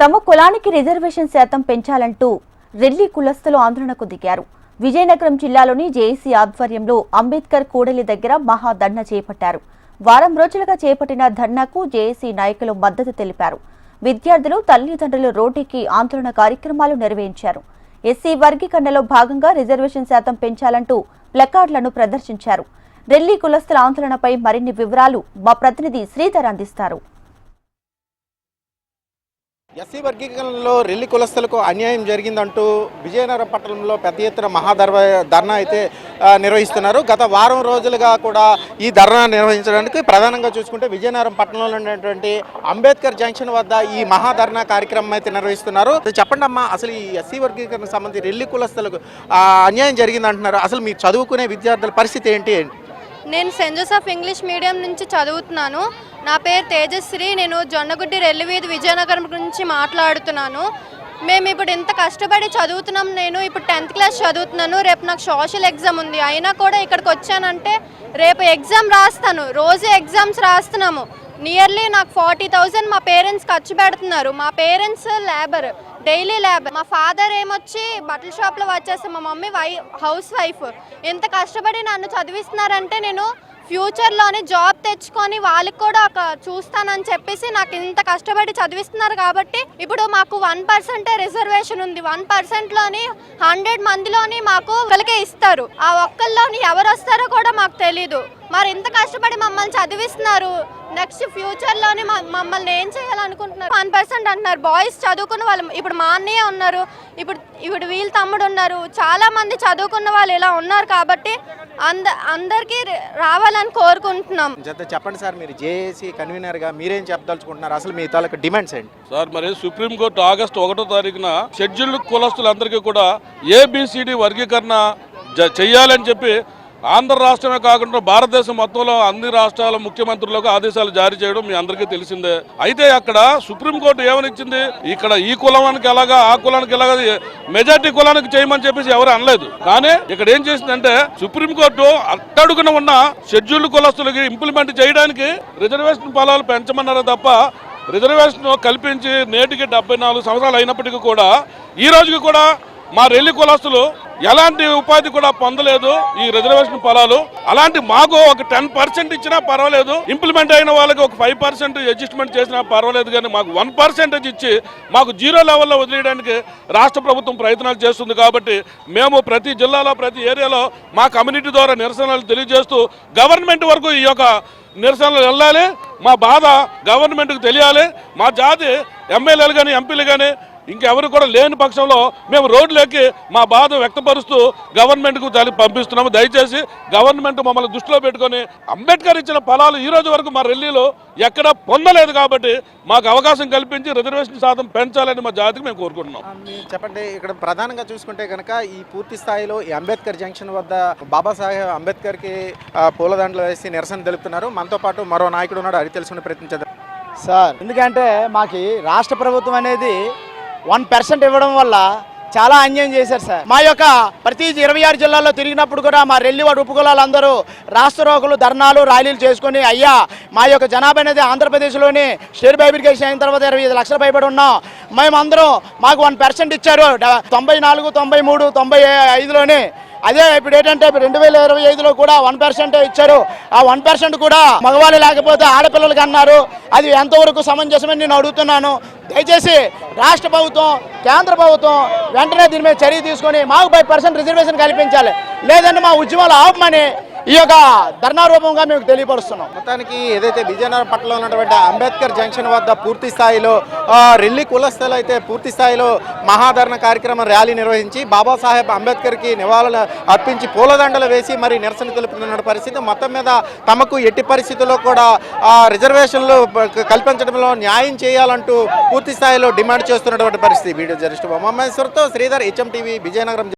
తమ కులానికి రిజర్వేషన్ శాతం పెంచాలంటూ రెల్లి కులస్తులు ఆందోళనకు దిగారు. విజయనగరం జిల్లాలోని జేఏసీ ఆధ్వర్యంలో అంబేద్కర్ కూడలి దగ్గర మహాధర్నా చేపట్టారు. వారం రోజులుగా చేపట్టిన ధర్నాకు జేఏసీ నాయకులు మద్దతు తెలిపారు. విద్యార్థులు, తల్లిదండ్రులు రోడ్డెక్కి ఆందోళన కార్యక్రమాలు నిర్వహించారు. ఎస్సీ వర్గీకరణలో భాగంగా రిజర్వేషన్ శాతం పెంచాలంటూ ప్లకార్డులను ప్రదర్శించారు. రెల్లి కులస్తుల ఆందోళనపై మరిన్ని వివరాలు మా ప్రతినిధి శ్రీధర్ అందిస్తారు. ఎస్సీ వర్గీకరణలో రెల్లి కులస్తులకు అన్యాయం జరిగిందంటూ విజయనగరం పట్టణంలో పెద్ద ఎత్తున ధర్నా అయితే నిర్వహిస్తున్నారు. గత వారం రోజులుగా కూడా ఈ ధర్నా నిర్వహించడానికి ప్రధానంగా చూసుకుంటే విజయనగరం పట్టణంలో ఉన్నటువంటి అంబేద్కర్ జంక్షన్ వద్ద ఈ మహాధర్నా కార్యక్రమం అయితే నిర్వహిస్తున్నారు. చెప్పండి అమ్మా, అసలు ఈ ఎస్సీ వర్గీకరణకు సంబంధించి రెల్లి కులస్తులకు అన్యాయం జరిగిందంటున్నారు. అసలు మీరు చదువుకునే విద్యార్థుల పరిస్థితి ఏంటి? నేను సెయింట్ జోసెఫ్ ఇంగ్లీష్ మీడియం నుంచి చదువుతున్నాను. నా పేరు తేజశ్రీ. నేను జొన్నగుడ్డి రెల్లివీధి విజయనగరం నుంచి మాట్లాడుతున్నాను. మేము ఇప్పుడు ఇంత కష్టపడి చదువుతున్నాం. నేను ఇప్పుడు 10th క్లాస్ చదువుతున్నాను. రేపు నాకు సోషల్ ఎగ్జామ్ ఉంది. అయినా కూడా ఇక్కడికి వచ్చానంటే రేపు ఎగ్జామ్ రాస్తాను. రోజు ఎగ్జామ్స్ రాస్తున్నాము. నియర్లీ నాకు 40,000 మా పేరెంట్స్ ఖర్చు పెడుతున్నారు. మా పేరెంట్స్ లేబర్, డైలీ లేబర్. మా ఫాదర్ ఏమొచ్చి బట్టల షాప్లో వచ్చేస్తే, మా మమ్మీ హౌస్ వైఫ్. ఎంత కష్టపడి నన్ను చదివిస్తున్నారంటే నేను ఫ్యూచర్లోనే జాబ్ తెచ్చుకొని వాళ్ళకి కూడా ఒక చూస్తానని చెప్పేసి నాకు ఇంత కష్టపడి చదివిస్తున్నారు. కాబట్టి ఇప్పుడు మాకు 1% రిజర్వేషన్ ఉంది. 1%లోని 100 మందిలోని మాకు ఒకరికే ఇస్తారు. ఆ ఒక్కరిలోని ఎవరు వస్తారో కూడా మాకు తెలీదు. మరి ఇంత కష్టపడి మమ్మల్ని చదివిస్తున్నారు. నెక్స్ట్ ఫ్యూచర్లోని మమ్మల్ని ఏం చేయాలనుకుంటున్నారు? 1% అంటున్నారు. బాయ్స్ చదువుకున్న వాళ్ళు ఇప్పుడు మా అన్నయ్య ఉన్నారు, ఇప్పుడు వీళ్ళ తమ్ముడు ఉన్నారు. చాలా మంది చదువుకున్న వాళ్ళు ఇలా ఉన్నారు. కాబట్టి అందరికీ రావాలని కోరుకుంటున్నాం. చెప్పండి సార్, మీరు జేఏసీ కన్వీనర్ గా మీరేం చెప్పదలుచుకుంటున్నారు? అసలు మీ తాలూకు డిమాండ్స్ ఏంటి సార్? మరి సుప్రీంకోర్టు ఆగస్టు 1వ తారీఖున షెడ్యూల్డ్ కులస్తులందరికీ కూడా ఏబిసిడి వర్గీకరణ చెయ్యాలని చెప్పి ఆంధ్ర రాష్ట్రమే కాకుండా భారతదేశం మొత్తంలో అన్ని రాష్ట్రాల ముఖ్యమంత్రులకు ఆదేశాలు జారీ చేయడం మీ అందరికీ తెలిసిందే. అయితే అక్కడ సుప్రీంకోర్టు ఏమనిచ్చింది, ఇక్కడ ఈ కులానికి ఎలాగా ఆ కులానికి ఎలాగా మెజార్టీ కులానికి చేయమని చెప్పేసి ఎవరు అనలేదు. కానీ ఇక్కడ ఏం చేసిందంటే సుప్రీంకోర్టు అట్టడుగున ఉన్న షెడ్యూల్డ్ కులస్తులకి ఇంప్లిమెంట్ చేయడానికి రిజర్వేషన్ ఫలాలు పెంచమన్నారు తప్ప రిజర్వేషన్ కల్పించి నేటికి 74 సంవత్సరాలు అయినప్పటికీ కూడా ఈ రోజుకి కూడా మా రెల్లి కులస్తులు ఎలాంటి ఉపాధి కూడా పొందలేదు ఈ రిజర్వేషన్ ఫలాలు. అలాంటి మాకు ఒక 10% ఇచ్చినా పర్వాలేదు, ఇంప్లిమెంట్ అయిన వాళ్ళకి ఒక 5% అడ్జస్ట్మెంట్ చేసినా పర్వాలేదు. కానీ మాకు 1% ఇచ్చి మాకు 0 లెవెల్లో వదిలేయడానికి రాష్ట్ర ప్రభుత్వం ప్రయత్నాలు చేస్తుంది. కాబట్టి మేము ప్రతి జిల్లాలో ప్రతి ఏరియాలో మా కమ్యూనిటీ ద్వారా నిరసనలు తెలియజేస్తూ గవర్నమెంట్ వరకు ఈ యొక్క నిరసనలు వెళ్ళాలి. మా బాధ గవర్నమెంట్కి తెలియాలి. మా జాతి ఎమ్మెల్యేలు కానీ ఎంపీలు కానీ ఇంకెవరు కూడా లేని పక్షంలో మేము రోడ్లోకి మా బాధ వ్యక్తపరుస్తూ గవర్నమెంట్కు పంపిస్తున్నాము. దయచేసి గవర్నమెంట్ మమ్మల్ని దృష్టిలో పెట్టుకొని అంబేద్కర్ ఇచ్చిన ఫలాలు ఈ రోజు వరకు మా రెల్లీలో ఎక్కడా పొందలేదు. కాబట్టి మాకు అవకాశం కల్పించి రిజర్వేషన్ శాతం పెంచాలని మా జాతికి మేము కోరుకుంటున్నాం. చెప్పండి, ఇక్కడ ప్రధానంగా చూసుకుంటే కనుక ఈ పూర్తి స్థాయిలో ఈ అంబేద్కర్ జంక్షన్ వద్ద బాబాసాహెబ్ అంబేద్కర్కి పూలదండలు వేసి నిరసన తెలుపుతున్నారు. మనతో పాటు మరో నాయకుడు ఉన్నాడు, అది తెలుసుకునే ప్రయత్నించారు సార్. ఎందుకంటే మాకు రాష్ట్ర ప్రభుత్వం అనేది 1% ఇవ్వడం వల్ల చాలా అన్యాయం చేశారు సార్. మా యొక్క ప్రతి 26 జిల్లాల్లో తిరిగినప్పుడు కూడా మా రెల్లివాడు ఉపకులాలందరూ రాష్ట్రోకులు, ధర్నాలు, ర్యాలీలు చేసుకుని అయ్యా మా యొక్క జనాభా అనేది ఆంధ్రప్రదేశ్లోని స్టేట్ బైఫర్కేషన్ అయిన తర్వాత 25 లక్షలు పైబడి ఉన్నాం. మేమందరం మాకు 1% ఇచ్చారు 94, 93, 95లోనే. అదే ఇప్పుడు ఏంటంటే 2025లో కూడా 1% ఇచ్చారు. ఆ 1% కూడా మగవాళ్ళు లేకపోతే ఆడపిల్లలకి అన్నారు. అది ఎంతవరకు సమంజసమని నేను అడుగుతున్నాను. దయచేసి రాష్ట్ర ప్రభుత్వం, కేంద్ర ప్రభుత్వం వెంటనే దీని మీద చర్య తీసుకొని మాకు 5% రిజర్వేషన్ కల్పించాలి. లేదంటే మా ఉద్యమాలు ఆపమని ఈ యొక్క ధర్నా రూపంగా మేము తెలియపరుస్తున్నాం. మొత్తానికి ఏదైతే విజయనగరం పట్టణంలో ఉన్నటువంటి అంబేద్కర్ జంక్షన్ వద్ద పూర్తి స్థాయిలో రెల్లి కులస్తులు అయితే పూర్తి స్థాయిలో మహాధరణ కార్యక్రమం ర్యాలీ నిర్వహించి బాబాసాహెబ్ అంబేద్కర్కి నివాళులు అర్పించి పూలదండలు వేసి మరి నిరసన తెలుపుతున్న పరిస్థితి. మొత్తం మీద తమకు ఎట్టి పరిస్థితుల్లో కూడా రిజర్వేషన్లు కల్పించడంలో న్యాయం చేయాలంటూ పూర్తి స్థాయిలో డిమాండ్ చేస్తున్నటువంటి పరిస్థితి. వీడియో జర్నలిస్ట్ బొమ్మేశ్వర్తో శ్రీధర్, HM TV, విజయనగరం.